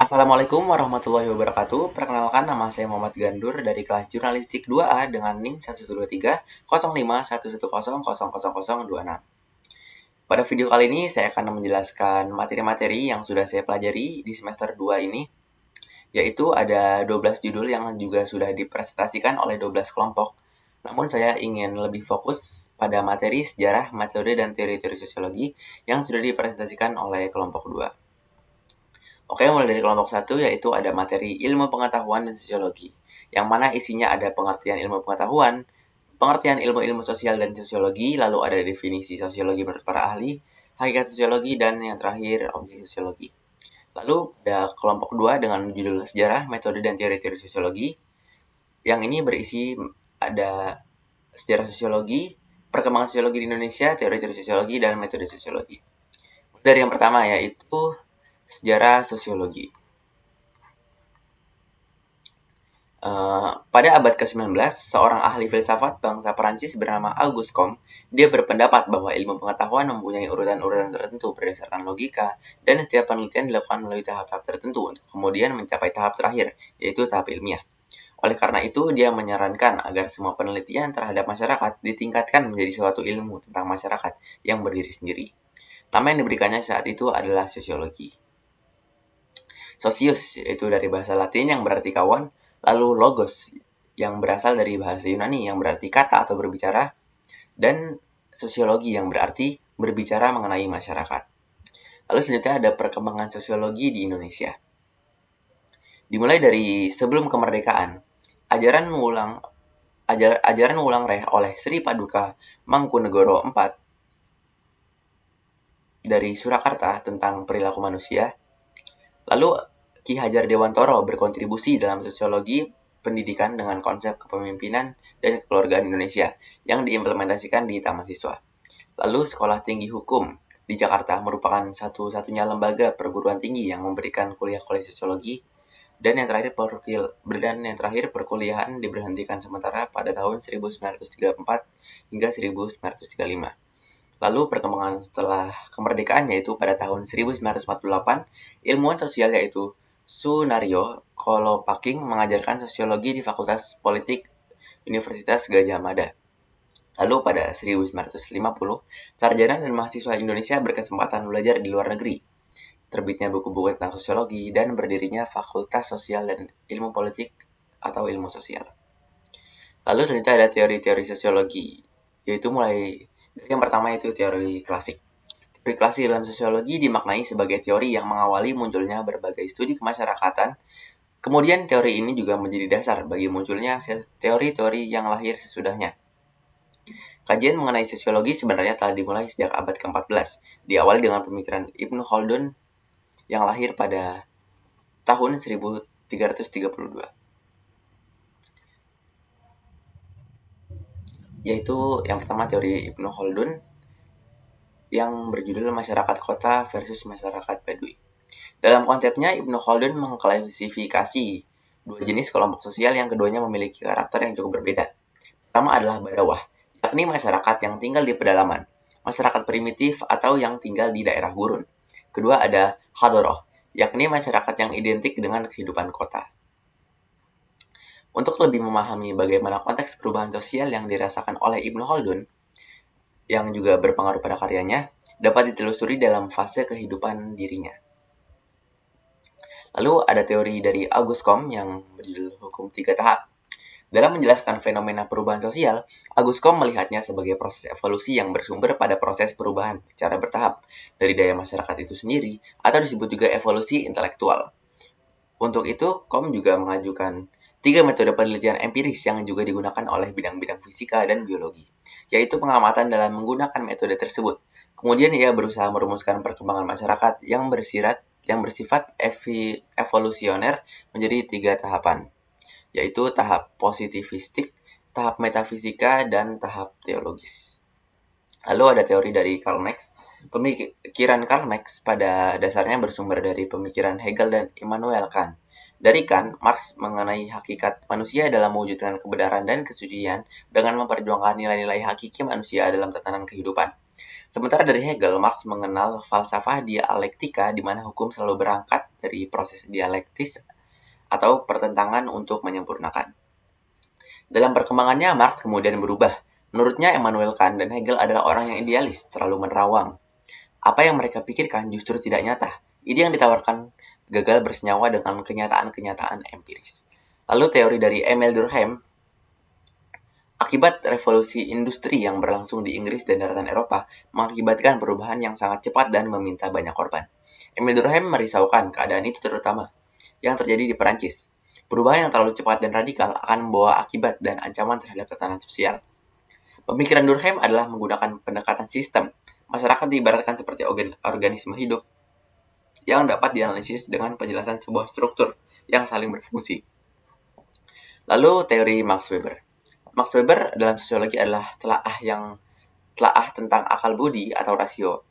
Assalamualaikum warahmatullahi wabarakatuh. Perkenalkan, nama saya Muhammad Gandur dari kelas Jurnalistik 2A dengan NIM 1230511000026. Pada video kali ini saya akan menjelaskan materi-materi yang sudah saya pelajari di semester 2 ini, yaitu ada 12 judul yang juga sudah dipresentasikan oleh 12 kelompok. Namun saya ingin lebih fokus pada materi sejarah, metode, dan teori-teori sosiologi yang sudah dipresentasikan oleh kelompok 2. Oke, mulai dari kelompok 1 yaitu ada materi ilmu pengetahuan dan sosiologi, yang mana isinya ada pengertian ilmu pengetahuan, pengertian ilmu-ilmu sosial dan sosiologi, lalu ada definisi sosiologi menurut para ahli, hakikat sosiologi, dan yang terakhir objek sosiologi. Lalu ada kelompok 2 dengan judul sejarah, metode, dan teori-teori sosiologi. Yang ini berisi ada sejarah sosiologi, perkembangan sosiologi di Indonesia, teori-teori sosiologi, dan metode sosiologi. Dari yang pertama yaitu sejarah sosiologi. Pada abad ke-19, seorang ahli filsafat bangsa Perancis bernama Auguste Comte, dia berpendapat bahwa ilmu pengetahuan mempunyai urutan-urutan tertentu berdasarkan logika, dan setiap penelitian dilakukan melalui tahap-tahap tertentu untuk kemudian mencapai tahap terakhir, yaitu tahap ilmiah. Oleh karena itu, dia menyarankan agar semua penelitian terhadap masyarakat ditingkatkan menjadi suatu ilmu tentang masyarakat yang berdiri sendiri. Nama yang diberikannya saat itu adalah sosiologi. Sosius, yaitu dari bahasa Latin yang berarti kawan, lalu logos, yang berasal dari bahasa Yunani yang berarti kata atau berbicara, dan sosiologi yang berarti berbicara mengenai masyarakat. Lalu selanjutnya ada perkembangan sosiologi di Indonesia. Dimulai dari sebelum kemerdekaan, ajaran ulang reh oleh Sri Paduka Mangkunegoro IV dari Surakarta tentang perilaku manusia. Lalu Ki Hajar Dewantoro berkontribusi dalam sosiologi pendidikan dengan konsep kepemimpinan dan kekeluargaan Indonesia yang diimplementasikan di Taman Siswa. Lalu Sekolah Tinggi Hukum di Jakarta merupakan satu-satunya lembaga perguruan tinggi yang memberikan kuliah-kuliah sosiologi. Dan yang terakhir perkuliahan diberhentikan sementara pada tahun 1934 hingga 1935. Lalu perkembangan setelah kemerdekaan yaitu pada tahun 1948, ilmuwan sosial yaitu Sunario Kolopaking mengajarkan sosiologi di Fakultas Politik Universitas Gadjah Mada. Lalu pada 1950, sarjana dan mahasiswa Indonesia berkesempatan belajar di luar negeri. Terbitnya buku-buku tentang sosiologi dan berdirinya Fakultas Sosial dan Ilmu Politik atau Ilmu Sosial. Lalu selanjutnya ada teori-teori sosiologi, yaitu mulai dari yang pertama yaitu teori klasik. Teori klasik dalam sosiologi dimaknai sebagai teori yang mengawali munculnya berbagai studi kemasyarakatan. Kemudian teori ini juga menjadi dasar bagi munculnya teori-teori yang lahir sesudahnya. Kajian mengenai sosiologi sebenarnya telah dimulai sejak abad ke-14, diawali dengan pemikiran Ibnu Khaldun yang lahir pada tahun 1332. Yaitu yang pertama teori Ibnu Khaldun yang berjudul Masyarakat Kota versus Masyarakat Badui. Dalam konsepnya, Ibnu Khaldun mengklasifikasi dua jenis kelompok sosial yang keduanya memiliki karakter yang cukup berbeda. Pertama adalah badawah, yakni masyarakat yang tinggal di pedalaman, masyarakat primitif atau yang tinggal di daerah gurun. Kedua ada hadoroh, yakni masyarakat yang identik dengan kehidupan kota. Untuk lebih memahami bagaimana konteks perubahan sosial yang dirasakan oleh Ibnu Khaldun, yang juga berpengaruh pada karyanya, dapat ditelusuri dalam fase kehidupan dirinya. Lalu ada teori dari Auguste Comte yang berjudul Hukum 3 Tahap. Dalam menjelaskan fenomena perubahan sosial, Auguste Comte melihatnya sebagai proses evolusi yang bersumber pada proses perubahan secara bertahap dari daya masyarakat itu sendiri, atau disebut juga evolusi intelektual. Untuk itu, Comte juga mengajukan 3 metode penelitian empiris yang juga digunakan oleh bidang-bidang fisika dan biologi, yaitu pengamatan dalam menggunakan metode tersebut. Kemudian ia berusaha merumuskan perkembangan masyarakat yang bersifat evolusioner menjadi 3 tahapan, yaitu tahap positivistik, tahap metafisika, dan tahap teologis. Lalu ada teori dari Karl Marx. Pemikiran Karl Marx pada dasarnya bersumber dari pemikiran Hegel dan Immanuel Kant. Dari Kant, Marx mengenai hakikat manusia dalam mewujudkan kebenaran dan kesucian dengan memperjuangkan nilai-nilai hakiki manusia dalam tatanan kehidupan. Sementara dari Hegel, Marx mengenal falsafah dialektika di mana hukum selalu berangkat dari proses dialektis atau pertentangan untuk menyempurnakan. Dalam perkembangannya, Marx kemudian berubah. Menurutnya, Immanuel Kant dan Hegel adalah orang yang idealis, terlalu menerawang. Apa yang mereka pikirkan justru tidak nyata. Ide yang ditawarkan gagal bersenyawa dengan kenyataan-kenyataan empiris. Lalu teori dari Emil Durkheim, akibat revolusi industri yang berlangsung di Inggris dan daratan Eropa mengakibatkan perubahan yang sangat cepat dan meminta banyak korban. Emil Durkheim merisaukan keadaan itu terutama yang terjadi di Perancis. Perubahan yang terlalu cepat dan radikal akan membawa akibat dan ancaman terhadap tatanan sosial. Pemikiran Durkheim adalah menggunakan pendekatan sistem. Masyarakat diibaratkan seperti organisme hidup yang dapat dianalisis dengan penjelasan sebuah struktur yang saling berfungsi. Lalu teori Max Weber. Max Weber dalam sosiologi adalah telaah tentang akal budi atau rasio.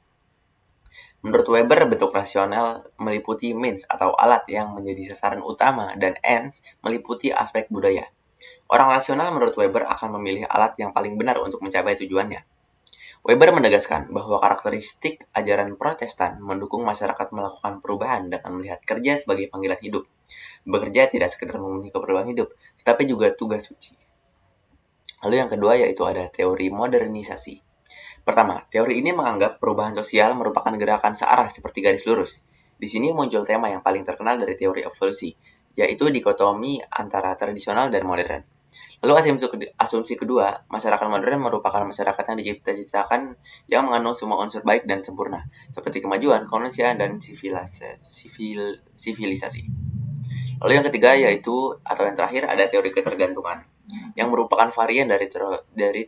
Menurut Weber, bentuk rasional meliputi means atau alat yang menjadi sasaran utama dan ends meliputi aspek budaya. Orang rasional menurut Weber akan memilih alat yang paling benar untuk mencapai tujuannya. Weber menegaskan bahwa karakteristik ajaran Protestan mendukung masyarakat melakukan perubahan dengan melihat kerja sebagai panggilan hidup. Bekerja tidak sekedar memenuhi keperluan hidup, tetapi juga tugas suci. Lalu yang kedua yaitu ada teori modernisasi. Pertama, teori ini menganggap perubahan sosial merupakan gerakan searah seperti garis lurus. Di sini muncul tema yang paling terkenal dari teori evolusi, yaitu dikotomi antara tradisional dan modern. Lalu asumsi kedua, masyarakat modern merupakan masyarakat yang diciptakan yang mengandung semua unsur baik dan sempurna, seperti kemajuan, kemanusiaan, dan sivilisasi. Lalu yang ketiga yaitu, atau yang terakhir, ada teori ketergantungan, yang merupakan varian dari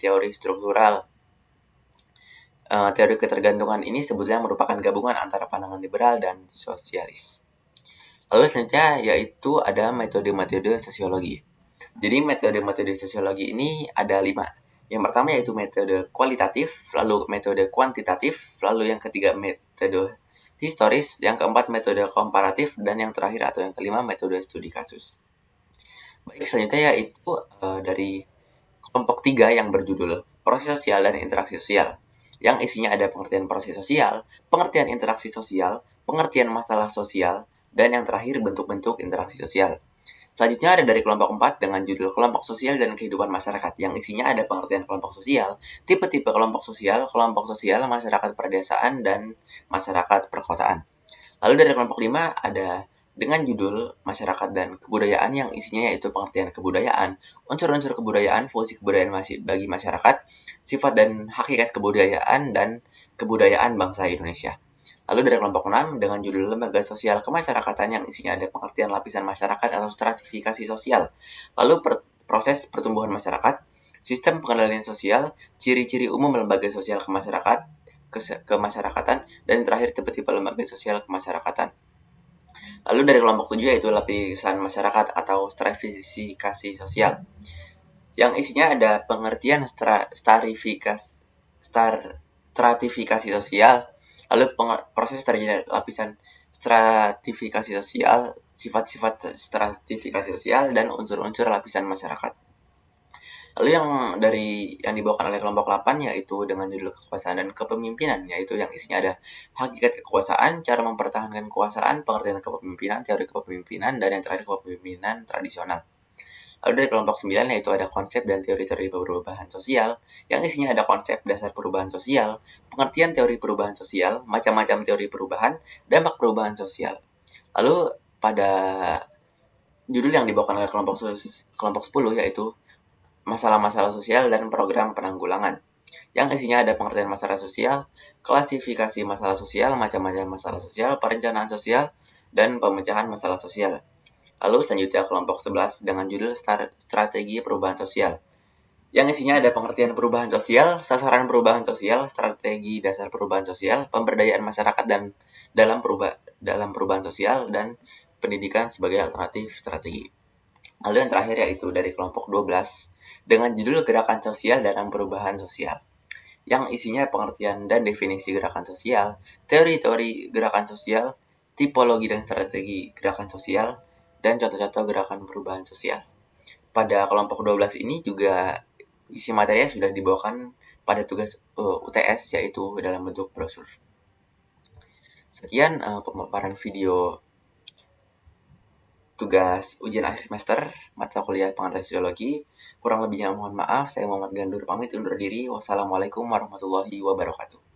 teori struktural. Teori ketergantungan ini sebetulnya merupakan gabungan antara pandangan liberal dan sosialis. Lalu selanjutnya yaitu ada metode-metode sosiologi. Jadi metode-metode sosiologi ini ada 5. Yang pertama yaitu metode kualitatif, lalu metode kuantitatif, lalu yang ketiga metode historis, yang keempat metode komparatif, dan yang terakhir atau yang kelima metode studi kasus. Baik, selanjutnya yaitu dari kelompok 3 yang berjudul proses sosial dan interaksi sosial, yang isinya ada pengertian proses sosial, pengertian interaksi sosial, pengertian masalah sosial, dan yang terakhir bentuk-bentuk interaksi sosial. Selanjutnya ada dari kelompok 4 dengan judul kelompok sosial dan kehidupan masyarakat, yang isinya ada pengertian kelompok sosial, tipe-tipe kelompok sosial, masyarakat perdesaan, dan masyarakat perkotaan. Lalu dari kelompok 5 ada dengan judul masyarakat dan kebudayaan, yang isinya yaitu pengertian kebudayaan, unsur-unsur kebudayaan, fungsi kebudayaan bagi masyarakat, sifat dan hakikat kebudayaan, dan kebudayaan bangsa Indonesia. Lalu dari kelompok 6 dengan judul lembaga sosial kemasyarakatan, yang isinya ada pengertian lapisan masyarakat atau stratifikasi sosial. Lalu proses pertumbuhan masyarakat, sistem pengendalian sosial, ciri-ciri umum lembaga sosial kemasyarakatan, dan terakhir tipe-tipe lembaga sosial kemasyarakatan. Lalu dari kelompok 7 yaitu lapisan masyarakat atau stratifikasi sosial, yang isinya ada pengertian stratifikasi sosial, lalu proses terjadinya lapisan stratifikasi sosial, sifat-sifat stratifikasi sosial, dan unsur-unsur lapisan masyarakat. Lalu yang dibawakan oleh kelompok 8 yaitu dengan judul kekuasaan dan kepemimpinan, yaitu yang isinya ada hakikat kekuasaan, cara mempertahankan kekuasaan, pengertian kepemimpinan, teori kepemimpinan, dan yang terakhir kepemimpinan tradisional. Lalu dari kelompok 9 yaitu ada konsep dan teori-teori perubahan sosial, yang isinya ada konsep dasar perubahan sosial, pengertian teori perubahan sosial, macam-macam teori perubahan, dampak perubahan sosial. Lalu pada judul yang dibawakan oleh kelompok 10 yaitu masalah-masalah sosial dan program penanggulangan, yang isinya ada pengertian masalah sosial, klasifikasi masalah sosial, macam-macam masalah sosial, perencanaan sosial, dan pemecahan masalah sosial. Lalu selanjutnya kelompok 11 dengan judul strategi perubahan sosial, yang isinya ada pengertian perubahan sosial, sasaran perubahan sosial, strategi dasar perubahan sosial, pemberdayaan masyarakat dan dalam perubahan sosial, dan pendidikan sebagai alternatif strategi. Lalu yang terakhir yaitu dari kelompok 12 dengan judul gerakan sosial dalam perubahan sosial, yang isinya pengertian dan definisi gerakan sosial, teori-teori gerakan sosial, tipologi dan strategi gerakan sosial, dan contoh-contoh gerakan perubahan sosial. Pada kelompok 12 ini juga isi materinya sudah dibawakan pada tugas UTS, yaitu dalam bentuk brosur. Sekian pemaparan video tugas ujian akhir semester mata kuliah pengantar sosiologi. Kurang lebihnya mohon maaf. Saya Muhammad Gandur pamit undur diri. Wassalamualaikum warahmatullahi wabarakatuh.